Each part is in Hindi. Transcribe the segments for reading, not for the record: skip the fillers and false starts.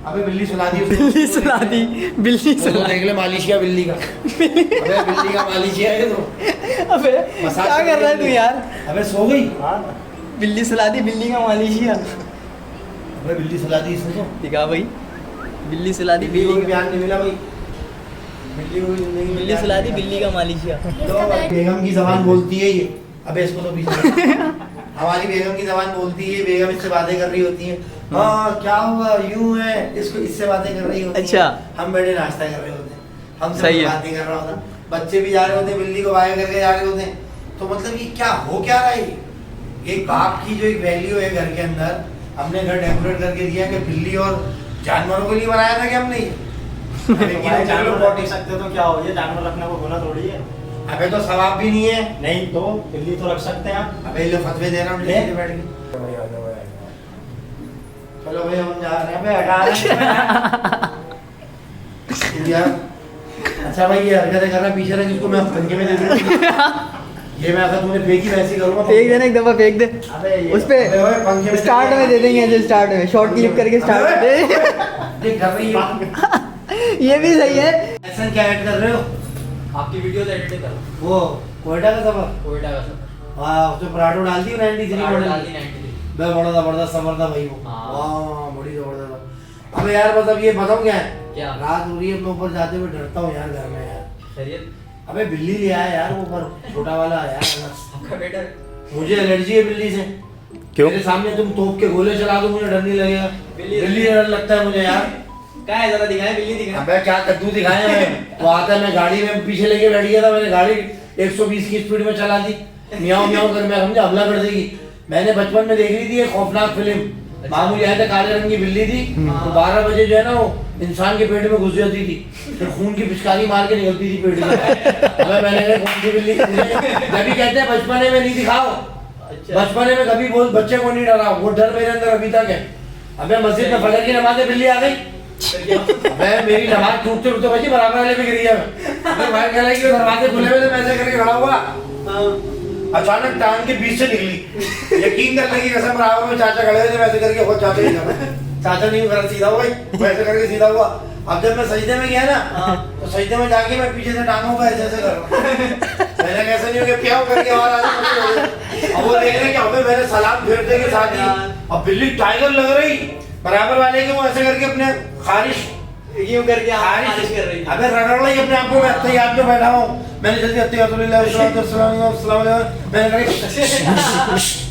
अबे बिल्ली सुला दी बिल्ली सुला दी, बिल्ली सुला देख ले मालिश किया बिल्ली का। अबे बिल्ली का मालिश किया है तो। अबे क्या कर रहा है तू यार? अबे सो गई। बिल्ली सुला दी, बिल्ली का मालिश किया। अबे बिल्ली सुला दी इसने तो। दिखा भाई, बिल्ली सुला दी, बिल्ली को बिल्ली प्यार नहीं मिला भाई। बिल्ली को जिंदगी में बिल्ली सुला दी, बिल्ली का मालिश किया। तो बेगम की जबान बोलती है ये। अबे इसको तो पीछे हमारी बेगम की जबान बोलती है, बेगम इससे बातें कर रही होती है। हाँ क्या हुआ, यूं है, इसको इससे बातें कर रही होती है। अच्छा। हम बैठे नाश्ता कर रहे होते हैं, हम सही सब है। बातें कर रहा होता, बच्चे भी जा रहे होते, बिल्ली को बाय करके जा रहे होते हैं। तो मतलब ये क्या हो क्या रहा है? एक बाप की जो एक वैल्यू है घर के अंदर, हमने घर डेकोरेट करके दिया कि बिल्ली और जानवरों के लिए बनाया था कि हमने जानवर रख नहीं सकते तो क्या हो, ये जानवर रखने को गुनाह थोड़ी है। अबे तो सवाब भी नहीं है। नहीं तो बिल्ली तो रख सकते हैं आप। अबे लो फतवे दे रहा हूँ, ले। बैठ के चलो भाई हम जा रहे हैं। अबे हटा रहे हैं यार। अच्छा भाई ये हरकतें कर रहा है, पीछे रख, इसको मैं पंखे में दे दूंगा। ये मैं अगर तूने फेंकी वैसी करूंगा। फेंक देना, एक दफा फेंक दे अबे ये- उस पे। अबे ओए, पंखे में स्टार्ट में दे देंगे, जो स्टार्ट में शॉर्ट क्लिप करके स्टार्ट में दे। देख कर रही है। ये भी सही है। ऐसा क्या ऐड कर रहे हो? आपकी वीडियो तो एडिट कर वो कोयटा का सफर। कोयटा का सब हाँ उसमें पराठो डाल दी 93 डाल मॉडल। दी 93। बे बड़ा जबरदस्त सफर था भाई वो। हाँ। वाह बड़ी जबरदस्त। अबे यार मतलब ये बताऊं क्या है? क्या? रात हो रही है, मैं ऊपर जाते हुए डरता हूँ यार घर में यार। खैरियत? अबे बिल्ली ले आया यार, वो ऊपर छोटा वाला आया आपका बेटा मुझे एलर्जी है बिल्ली से। क्यों? मेरे सामने तुम तोप के गोले चला दो, मुझे डर नहीं लगेगा। बिल्ली- बिल्ली से डर लगता है मुझे यार। क्या है, जरा दिखाएं, बिल्ली दिखाएं। अबे क्या कद्दू दिखाए हमें? वो आता है, मैं गाड़ी में पीछे लेके बैठ गया था, मैंने गाड़ी 120 की स्पीड में चला दी, म्याऊं म्याऊं कर, मैं समझा हमला कर देगी। मैंने बचपन में देख ली थी एक खौफनाक फिल्म, मामू यहाँ थे, काले रंग की बिल्ली थी, तो 12 बजे जो है ना वो इंसान के पेट में घुस जाती थी, फिर खून की पिचकारी मार के निकलती थी पेट से। अबे मैंने कहा कौन सी बिल्ली? जब भी कहते हैं बचपने में नहीं दिखाओ, अच्छा। बचपने में कभी बोल बच्चे को नहीं डरा, वो डर मेरे अंदर अभी तक है। अबे मस्जिद में फजर की नमाज में बिल्ली आ गई, मैं मेरी नमाज टूटते टूटते बची, बराबर वाले में गिर गया मैं। भाई कह रहा है कि दरवाजे खुले हुए थे, मैं ऐसे करके खड़ा हुआ, अचानक टांग के बीच से निकली। यकीन करने की कसम, बराबर में चाचा खड़े हुए थे, वैसे करके खुद चाचा ही था मैं। चाचा नहीं हुआ, सीधा हुआ भाई, वैसे करके सीधा हुआ। अब जब मैं सजदे में गया ना, तो सजदे में जाके मैं पीछे से टांगों को ऐसे ऐसे कर रहा हूं। मैंने कैसे नहीं हो गया क्या करके आवाज आ रही। अब वो देख रहे कि अबे मेरे सलाम फेरते के साथ ही अब बिल्ली टाइगर लग रही, बराबर वाले के वो ऐसे करके अपने खारिश यूं करके खारिश खारिश कर रही है। अबे रगड़ रही अपने आप को, मैं तैयार पे बैठा हूं, मैंने जल्दी मैंने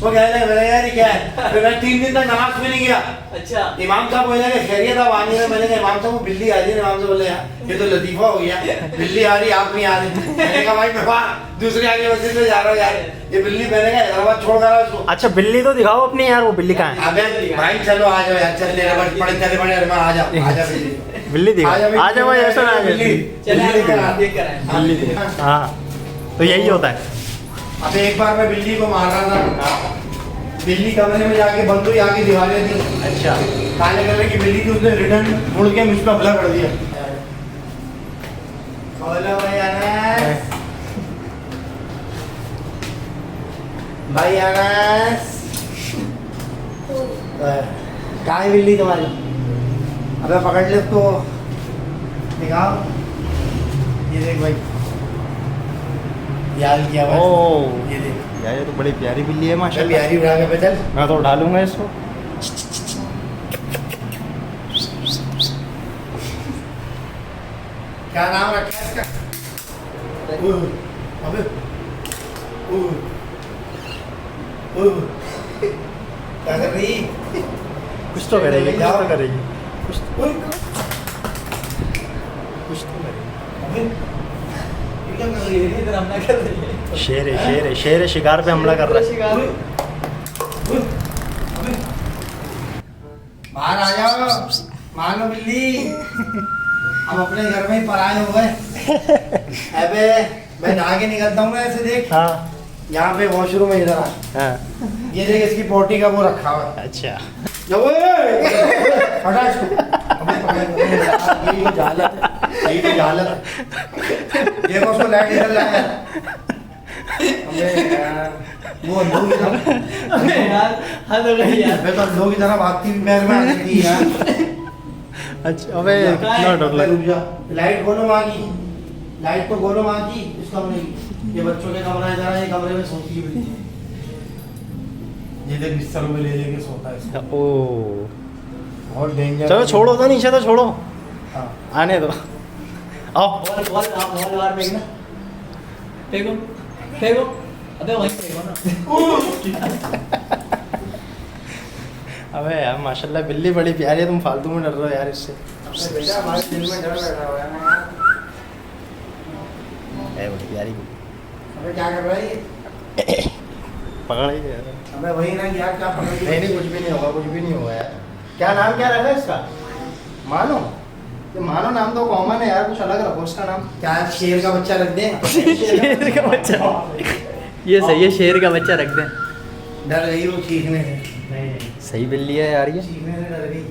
वो कह रहे मेरे यार क्या है। फिर मैं 3 दिन तक नमाज में नहीं गया। अच्छा। इमाम साहब बोले कि खैरियत आप आनी है, मैंने कहा इमाम साहब वो बिल्ली आ रही है। इमाम साहब बोले यार ये तो लतीफा हो गया, बिल्ली आ रही आप नहीं आ रही। मैंने कहा भाई मैं वहाँ दूसरी आगे मस्जिद में जा रहा हूँ यार, ये बिल्ली, मैंने कहा हैदराबाद छोड़ कर उसको। अच्छा बिल्ली तो दिखाओ अपनी यार, वो बिल्ली कहाँ है? अबे भाई चलो आ जाओ यार, चल तेरे बड़े चले बड़े अरमान, आ जा बिल्ली, बिल्ली दिखाओ, आ जाओ भाई, ऐसा ना बिल्ली चले बिल्ली दिखा। देख कर आए। बिल्ली दिखाओ। हाँ तो यही होता है। अब एक बार मैं बिल्ली को मार रहा था, बिल्ली कमरे में जाके बंद हुई, आगे दीवारें थी, अच्छा। काले कलर की बिल्ली थी, उसने रिटर्न मुड़ के मुझ पर हमला कर दिया। बोलो भाई अनस, भाई अनस, कहाँ है बिल्ली तुम्हारी? अबे पकड़ ले उसको, दिखाओ, ये देख भाई, यार क्या बात, ओ ये देख यार ये तो बड़ी प्यारी बिल्ली है चल माशाल्लाह। यारी उड़ा के पे चल। मैं तो डालूंगा इसको। क्या नाम रखा है इसका? अबे क्या कर रही? कुछ तो करेगी, कुछ तो करेगी, कुछ तो अबे ये क्या कर रही है? इधर हमला कर रही है। शेर है, शेर है, शेर है, शिकार पे हमला कर रहा है। शिकार। अबे बाहर आ जाओ, मानो बिल्ली, हम अपने घर में ही पराए हो गए। अबे मैं नहा के निकलता हूँ ना, ऐसे देख, हाँ यहाँ पे वॉशरूम है, इधर आ, हाँ ये देख इसकी पोटी का वो रखा हुआ है। अच्छा। हटा इसको। अबे पकड़, ये जालत है, ये जालत है। देखो उसको लाइट इधर लाया। अबे यार वो अंधों की तरह, अबे यार हद हो गई यार। मैं तो अंधों की तरह भागती हुई पैर में आ जाती है यार। अच्छा अबे इतना डर लग रुक जा। लाइट खोलो वहाँ की, लाइट तो खोलो वहाँ की इस कमरे की। ये बच्चों के कमरा है, जरा ये कमरे में सोती है बिल्ली। ये देख बिस्तर में ले लेके सोता है इसको। ओ बहुत डेंजर। चलो छोड़ो तो नीचे तो छोड़ो, हाँ। आने दो। आओ बॉल बॉल आप बॉल बाहर फेंकना। फेंको फेंको। अबे वहीं फेंको ना। अबे यार माशाल्लाह बिल्ली बड़ी प्यारी है, तुम फालतू में डर रहे हो यार इससे। अपने बेटा हमारे दिल में डर बैठा हुआ है ना यार। है बड़ी प्यारी, अबे क्या कर रहा है ये? पकड़ ही यार। अबे वही ना यार, क्या पकड़ के- नहीं नहीं कुछ भी नहीं होगा, कुछ भी नहीं होगा यार। क्या नाम क्या रखा है इसका? मानो, ये मानो नाम तो कॉमन है यार, कुछ अलग रखो इसका नाम। क्या शेर का बच्चा रख दे? शेर का बच्चा, ये सही है, शेर का बच्चा रख दें। डर गई वो चीखने से। नहीं सही बिल्ली है यार, ये चीखने से डर गई।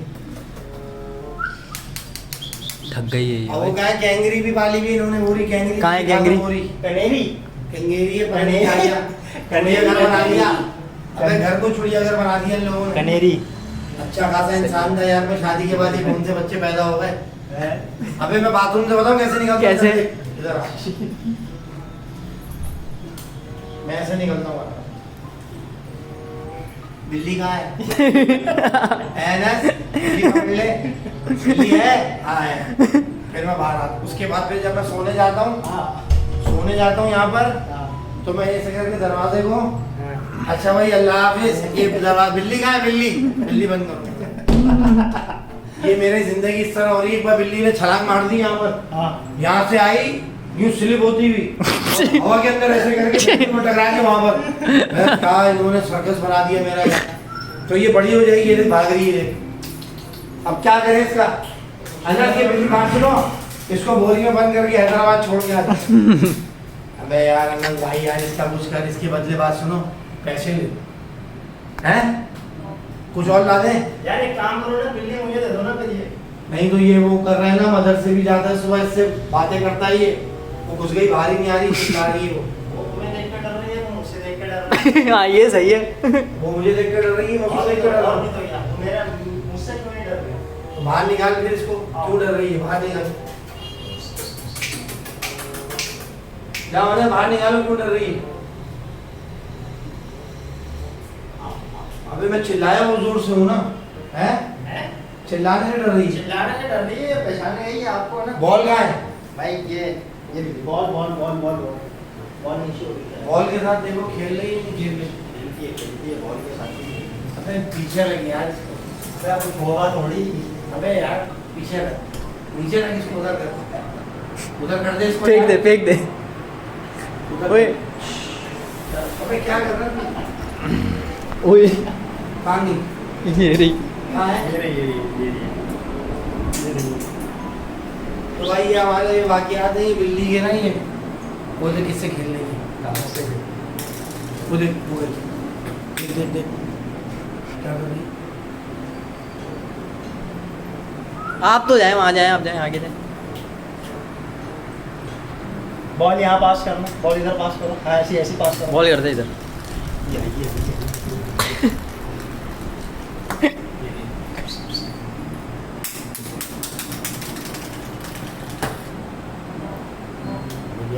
थक गई है अब वो ये। क्या है, कैंगरी भी पाली भी इन्होंने, पूरी कैंगरी। कहाँ है कैंगरी? कनेरी कैंगरी है, पहले आ गया। चिड़िया घर बना दिया। अबे घर को चिड़ियाघर बना दिया इन लोगों ने। कनेरी अच्छा खासा इंसान था यार, मैं शादी के बाद ही कौन से बच्चे पैदा हो गए। अबे मैं बाथरूम से बताऊं कैसे निकलता हूं? कैसे? इधर आ। मैं ऐसे निकलता हूँ। बिल्ली कहाँ है? एनस, बिल्ली पकड़ ले। बिल्ली है? हाँ है। फिर मैं बाहर आता हूँ। उसके बाद फिर जब मैं सोने जाता हूँ यहाँ पर, तो मैं ऐसे करके दरवाजे को, अच्छा भाई अल्लाह हाफिज, ये दरवाजा, बिल्ली कहाँ है? बिल्ली बंद करो। ये मेरी जिंदगी इस तरह हो रही है। एक बार बिल्ली ने छलांग मार दी यहाँ पर, यहाँ से आई यूं स्लिप होती हुई हवा के अंदर ऐसे करके बिल्ली को टकरा के वहां पर। मैं कहा इन्होंने सर्कस बना दिया मेरा। तो ये बड़ी हो जाएगी, ये भाग रही है। अब क्या करें इसका? अनस की बिल्ली बात सुनो, इसको बोरी में बंद करके हैदराबाद छोड़ के आता। अबे यार अनस भाई यार, इसका कुछ कर, इसके बदले बात सुनो, पैसे ले हैं, कुछ और ला दे। यार एक काम करो ना, बिल्ली मुझे दे दो ना फिर ये। नहीं तो ये वो कर रहे हैं ना, मदर से भी जाता है, सुबह इससे बातें करता है ये। वो घुस गई, बाहर ही नहीं आ रही, कुछ आ रही है वो तुम्हें देख कर डर रही है, तुम मुझसे देख कर डर रही हाँ ये सही है। वो मुझे देख कर डर रही है, मैं उससे देख कर डर रहा हूँ। तो यार तुम मेरा मुझसे क्यों नहीं डर रहे? तो बाहर निकाल फिर इसको, क्यों डर रही है? बाहर निकाल, जाओ ना बाहर निकालो, क्यों डर रही है? अबे मैं चिल्लाया वो जोर से हूँ ना, हैं? चिल्लाने से डर रही है। चिल्लाने से डर रही है, पहचाने गई है आपको ना। बॉल कहाँ है? भाई ये ball ball ball ball ball नीचे हो गई है। बॉल के साथ देखो, खेल रही है, नहीं खेल रही? खेलती है बॉल के साथ। अबे पीछे लगी यार इसको। अबे आप कुछ होगा थोड़ी। अबे यार पीछे लग, नीचे लग, इसको उधर कर, उधर कर दे इसको। फेंक दे, फेंक दे। उधर ओए कर। अबे क्या कर रहा है? ओए, पानी ये रही। कहाँ है? ये रही। तो भाई ये हमारे वाकयात है, ये बिल्ली के ना, ये वो देख किससे खेलने की, वो देख देख क्या कर रही? आप तो जाए, वहाँ जाए, आप जाए, आगे जाए। बॉल यहाँ पास करना, बॉल इधर पास करो। हाँ ऐसी ऐसी पास करो। बॉल कर दे इधर।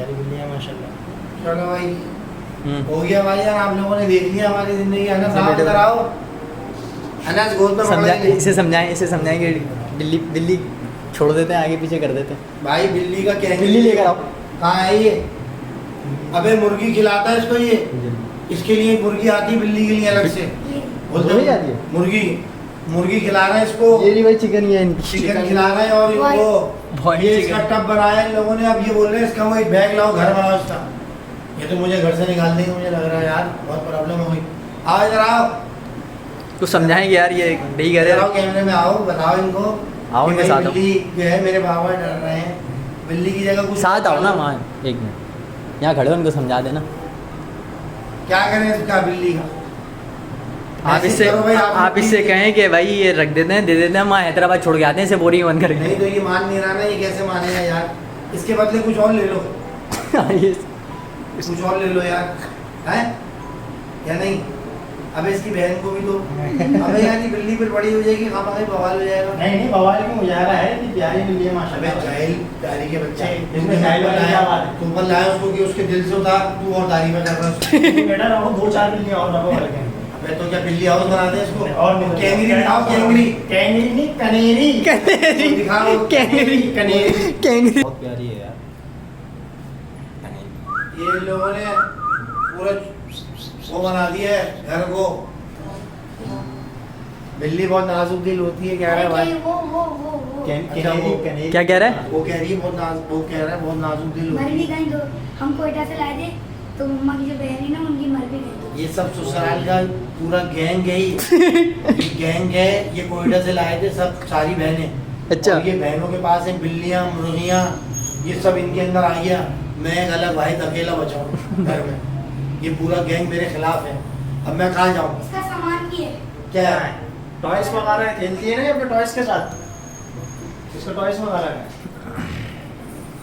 बिल्ली है माशाल्लाह। चलो भाई हो गया भाई यार, आप लोगों ने देख लिया हमारी जिंदगी। अनस आप इधर आओ, अनस गोद में समझा, पकड़ेंगे। इसे समझाएंगे। बिल्ली बिल्ली छोड़ देते हैं, आगे पीछे कर देते हैं। भाई बिल्ली का क्या, बिल्ली लेकर आओ। कहाँ है ये? अबे मुर्गी खिलाता है इसको ये, इसके लिए मुर्गी आती है, बिल्ली के लिए अलग से बोलते मुर्गी हैं। आती है? मुर्गी खिला रहे हैं इसको, ये नहीं भाई, चिकन ही है इनकी। चिकन खिला रहे हैं। और इनको Boiled ये chicken। इसका टब बनाया है इन लोगों ने। अब ये बोल रहे हैं इसका वो एक बैग लाओ, घर बनाओ इसका। ये तो मुझे घर से निकाल देंगे, मुझे लग रहा है यार, बहुत प्रॉब्लम हो गई। आओ इधर आओ, कुछ समझाएंगे यार, ये नहीं करे। इधर आओ, कैमरे में आओ, बताओ इनको। आओ कि इनके भाई साथ आओ। बिल्ली जो है, मेरे बाबा डर रहे हैं, बिल्ली की जगह कुछ साथ आओ ना वहाँ, एक मिनट यहाँ खड़े हो, उनको समझा देना। क्या करें इसका, बिल्ली का? आप मैसेज इससे करो भाई, आप इससे कहें कि भाई ये रख देते हैं, दे देते हैं, वहाँ हैदराबाद छोड़ के आते हैं, इसे बोरी में बंद नहीं करके। तो ये मान नहीं रहा ना, ये कैसे मानेगा यार? इसके बदले कुछ और ले लो, ये कुछ और ले लो यार, हैं या नहीं? अबे इसकी बहन को भी तो अबे यार ये बिल्ली फिर बड़ी हो जाएगी, खामा खाई बवाल हो जाएगा। नहीं नहीं बवाल क्यों हो जाएगा, है इतनी प्यारी बिल्ली है अबे माशाल्लाह। जाहिल दारी के बच्चे इसमें जाहिल वाली क्या बात है? तुम पर लाया उसको कि उसके दिल से उतार, तू और दारी में कर रहा है उसको। बेटा रहो 2-4 बिल्लियां और रखो घर के अंदर। अबे तो क्या बिल्ली हाउस बना दे इसको? और कैंगरी दिखाओ, कैंगरी कैंगरी नहीं कनेरी। दिखाओ कैंगरी कनेरी। कैंगरी बहुत प्यारी है यार। ये लोगों ने पूरा वो बना दिया है घर को। बिल्ली बहुत नाजुक दिल होती है, कह रहा है भाई। वो कनेरी कनेरी। क्या कह रहा है? वो कह रही है बहुत नाजुक, वो कह रहा है बहुत नाजुक दिल मर होती भी है। गई तो हम कोयटा से लाए थे, तो मम्मा की जो बहन है ना उनकी मर भी गई। ये सब ससुराल का पूरा गैंग है, ये गैंग है। ये कोयटा से लाए थे सब, सारी बहनें। अच्छा। और ये बहनों के पास है बिल्लियां, मुर्गियां, ये सब इनके अंदर आ गया। मैं एक अलग भाई अकेला बचा हूँ घर में। ये पूरा गैंग मेरे खिलाफ है। अब मैं कहाँ जाऊँ? इसका सामान भी है। क्या है? टॉयज वगैरह खेलती है ना अपने टॉयज के साथ। इसका टॉयज वगैरह है।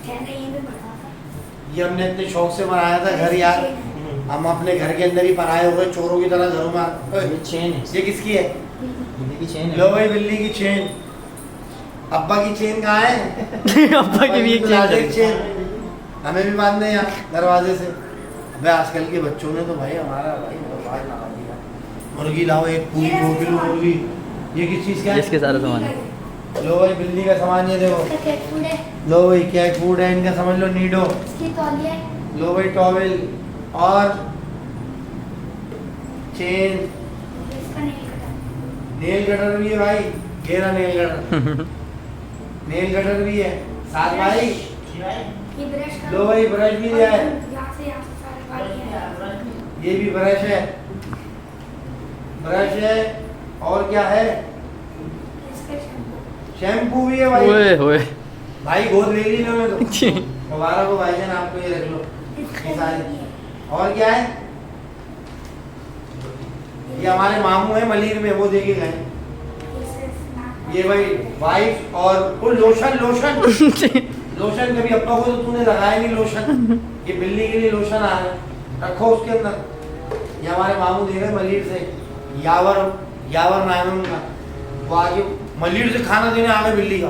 कह रहे हैं भी बड़ा था। ये हमने इतने शौक से बनाया था घर यार। हम अपने घर के अंदर ही पराए हो गए, चोरों की तरह घरों में। ये चेन है। ये किसकी है? बिल्ली की चेन लो भाई बिल्ली की चेन। अब्बा की चेन कहाँ है? अब्बा की भी एक बुला दे चेन हमें भी बांधने यहाँ दरवाजे से। अबे आजकल के बच्चों ने तो भाई हमारा भाई बर्बाद लगा दिया। मुर्गी लाओ एक पूरी 2 किलो मुर्गी। ये किस चीज़ का है? जिसके सारा सामान है। लो भाई बिल्ली का सामान ये देखो। इसका कैट फूड है, लो भाई क्या फूड है इनका, समझ लो नीडो। इसकी तौलिया है, लो भाई टॉवेल और चेन। इसका नेल कटर। नेल कटर भी है भाई, घेरा नेल कटर। नेल कटर भी है साथ भाई। ये ब्रश का। लो भाई ब्रश भी दिया है। यहाँ से सारा काली है। ये भी ब्रश है, ब्रश है। और क्या है? इसका शैम्पू। शैम्पू भी है भाई। ओए होए भाई गोद ले ली इन्होंने तो। मुबारक हो भाईजान आपको, ये रख लो। इसका ये सारे। ये है। और क्या है? ये हमारे मामू है मलिर में, वो देके गए। इससे स्नैक। ये भाई वाइफ और वो लोशन लोशन लोशन कभी अब्बा को तो तूने लगाया नहीं लोशन। ये बिल्ली के लिए लोशन आ रहा है, रखो उसके अंदर। ये हमारे मामू दे गए मलिर से, यावर यावर नाम है उनका। वो आगे मलिर से खाना देने आ गए बिल्ली का।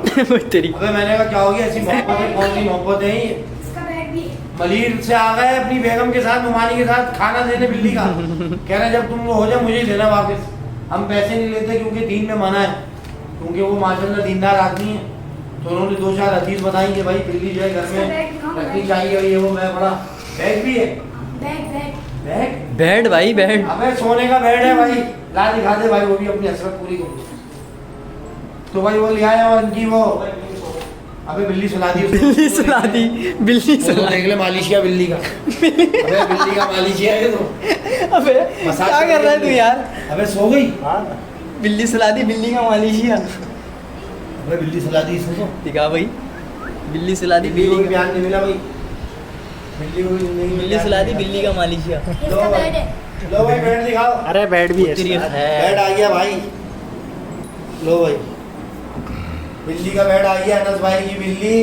तेरी अबे मैंने कहा क्या हो गया, ऐसी मोहब्बत है, कौन सी मोहब्बत है ये? इसका बैग भी है। मलिर से आ गए अपनी बेगम के साथ, नुमानी के साथ खाना देने बिल्ली का। कह रहे जब तुम वो हो जाए मुझे ही देना वापस, हम पैसे नहीं लेते क्योंकि दीन में मना है, क्योंकि वो माशाल्लाह दीनदार आदमी है। तो उन्होंने 2-4 हदीस बताई कि भाई बिल्ली जो है घर में रखनी चाहिए। और ये वो मैं बड़ा बैग भी है। Bag bag. बैग? बेड भाई बेड अबे सोने का बेड है भाई, ला दिखा दे भाई, वो भी अपनी हसरत पूरी कर। तो भाई वो ले आया और इनकी वो अबे बिल्ली सुला दी उसको। बिल्ली सुला दी बिल्ली वो तो सुला देख ले मालिशिया बिल्ली का। अबे बिल्ली का मालिशिया है तो अबे मसाज क्या कर रहा है तू यार? अबे सो गई। बिल्ली सुला दी बिल्ली का मालिशिया अबे बिल्ली सुला दी इसको। दिखा भाई बिल्ली सुला दी बिल्ली को बिल्ली भी प्यार नहीं मिला भाई, बिल्ली को भी जिंदगी में बिल्ली प्यार सुला दी नहीं बिल्ली का मालिशिया इसका बैग है। मिला। लो भाई बेड दिखाओ। अरे बेड भी है तेरी इसका। बेड आ गया भाई। लो भाई बिल्ली का बेड आ गया, अनस भाई की बिल्ली।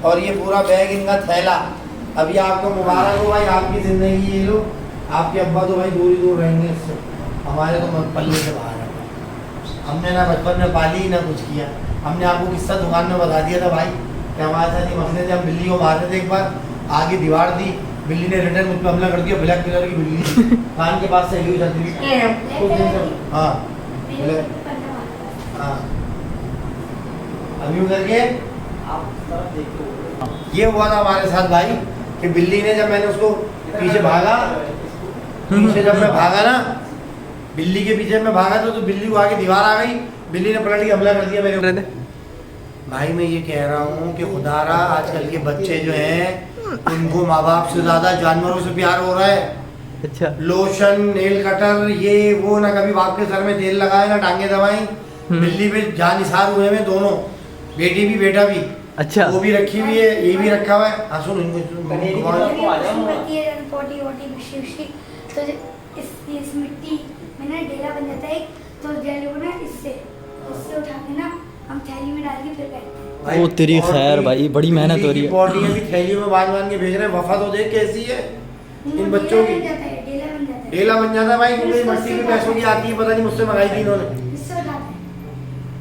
और ये पूरा बैग इनका थैला। अभी आपको मुबारक हो भाई, आपकी जिंदगी ये लो। आपके अब्बा तो भाई दूर ही दूर रहेंगे इससे, हमारे तो पल्ले से बाहर है। हमने ना बचपन में पाली ना कुछ किया। हमने आपको किस्सा दुकान में बता दिया था भाई कि हमारे साथ ये मसले थे। हम बिल्ली को मारते थे, एक बार आगे दीवार दी, बिल्ली ने रिटर्न मुझ पर हमला कर दिया। ब्लैक कलर की बिल्ली थी, कान के पास से हिली जाती थी। कुछ दिन से हाँ मेरे को पन्ना मारता हाँ अभी करके ये हुआ था हमारे साथ भाई कि बिल्ली ने, जब मैंने उसको पीछे भागा, पीछे जब मैं भागा ना, बिल्ली के पीछे मैं भागा तो बिल्ली को आगे दीवार आ गई। बिल्ली ने पलट के हमला कर दिया मेरे ऊपर। भाई मैं ये कह रहा हूँ कि खुदारा आजकल के बच्चे जो हैं उनको माँ बाप से ज्यादा जानवरों से प्यार हो रहा है। अच्छा लोशन, नेल कटर, ये वो, ना कभी बाप के सर में तेल लगाए ना टांगे दबाई। बिल्ली पे जानिसार हुए में दोनों, बेटी भी बेटा भी। अच्छा वो भी रखी हुई है, ये भी रखा हुआ है। हाँ सुन इनको है। ये भी वॉशिंग करती है, पोटी वोटी बिशी उशी। तो इस मिट्टी में ना ढेला बन जाता है एक, तो जैसे वो ना इससे उठा के ना हम थैली में डाल के फिर बैठते हैं। ओ तेरी खैर भाई, बड़ी मेहनत हो रही है। बॉडी भी थैलियों में बांध बांध के भेज रहे हैं। वफा तो देख कैसी है इन बच्चों की। ढेला बन जाता है, ढेला बन जाता है। डेला बन जाता भाई, क्योंकि मट्टी भी पैसों की आती है, पता नहीं मुझसे मंगाई थी इन्होंने। इससे उठाते हैं।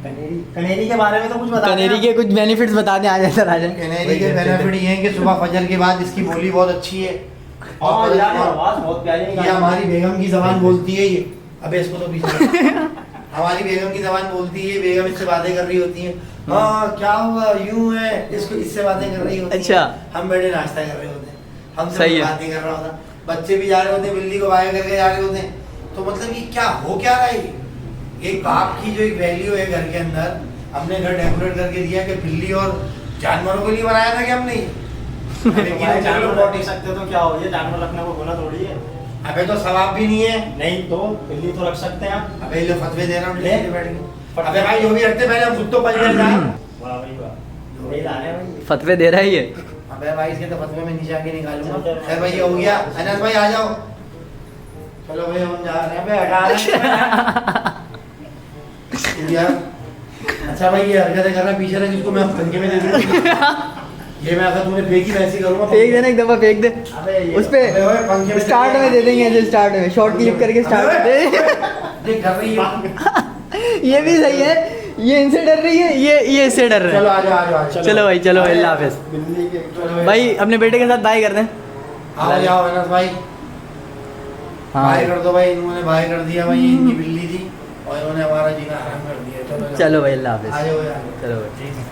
कनेरी कनेरी के बारे में तो कुछ बता कनेरी के कुछ बेनिफिट्स बता दें आ जाता राजन। कनेरी के बेनिफिट ये हैं कि सुबह फजर के बाद इसकी बोली बहुत अच्छी है, और यार आवाज बहुत प्यारी ये हमारी बेगम की जबान बोलती है ये। अबे इसको तो पीछे हमारी बेगम की जबान बोलती है, बेगम इससे बातें कर रही होती है, हाँ क्या हुआ यूं है, इसको इससे बातें कर रही होती अच्छा। है। हम बैठे नाश्ता कर रहे होते हैं, हमसे सही है। बातें कर रहा होता, बच्चे भी जा रहे होते हैं, बिल्ली को बाय करके जा रहे होते हैं। तो मतलब ये क्या हो क्या रहा है, एक बाप की जो एक वैल्यू है घर के अंदर, हमने घर डेकोरेट करके दिया कि बिल्ली और जानवरों के लिए बनाया था कि हमने भाई जानवर रख नहीं सकते तो क्या हो, ये जानवर रखने को गुनाह थोड़ी है। अबे तो सवाब भी नहीं है। नहीं तो बिल्ली तो रख सकते हैं आप। अबे ये फतवे दे रहा हूँ ले। बैठ के। अबे भाई जो भी रखते पहले हम खुद तो पंच कर जाए। वाह भाई वाह, यही लाने हैं भाई। फतवे दे रहा है ये। अबे भाई इसके तो फतवे में नीचे आके निकालूंगा। खैर भाई ये हो गया, अनस भाई आ जाओ। चलो भाई हम जा रहे हैं, अबे हटा रहे हैं यार। अच्छा भाई ये हरकतें कर रहा है पीछे रख, इसको मैं पंखे में दे दूंगा। ये मैं अगर तूने फेंकी वैसी करूंगा। फेंक देना एक दफा, फेंक दे अबे ये- उस पे। अबे ओए, पंखे में स्टार्ट में दे देंगे ऐसे, स्टार्ट में शॉर्ट क्लिप करके स्टार्ट अबे में देख कर रही है। ये भी सही है, ये इनसे डर रही है, ये इससे डर रहा चलो है। आ जाओ आ जाओ आ जाओ। चलो भाई चलो, अल्लाह हाफिज। बिल्ली के चलो भाई अपने बेटे के साथ बाय कर दें। आओ जाओ अनस भाई, हाँ बाय कर दो भाई। इन्होंने बाय कर दिया भाई, ये इनकी बिल्ली थी और इन्होंने हमारा जीना हराम कर दिया। चलो चलो भाई, अल्लाह आ हाफिज। जाओ यार। चलो भाई। ठीक है।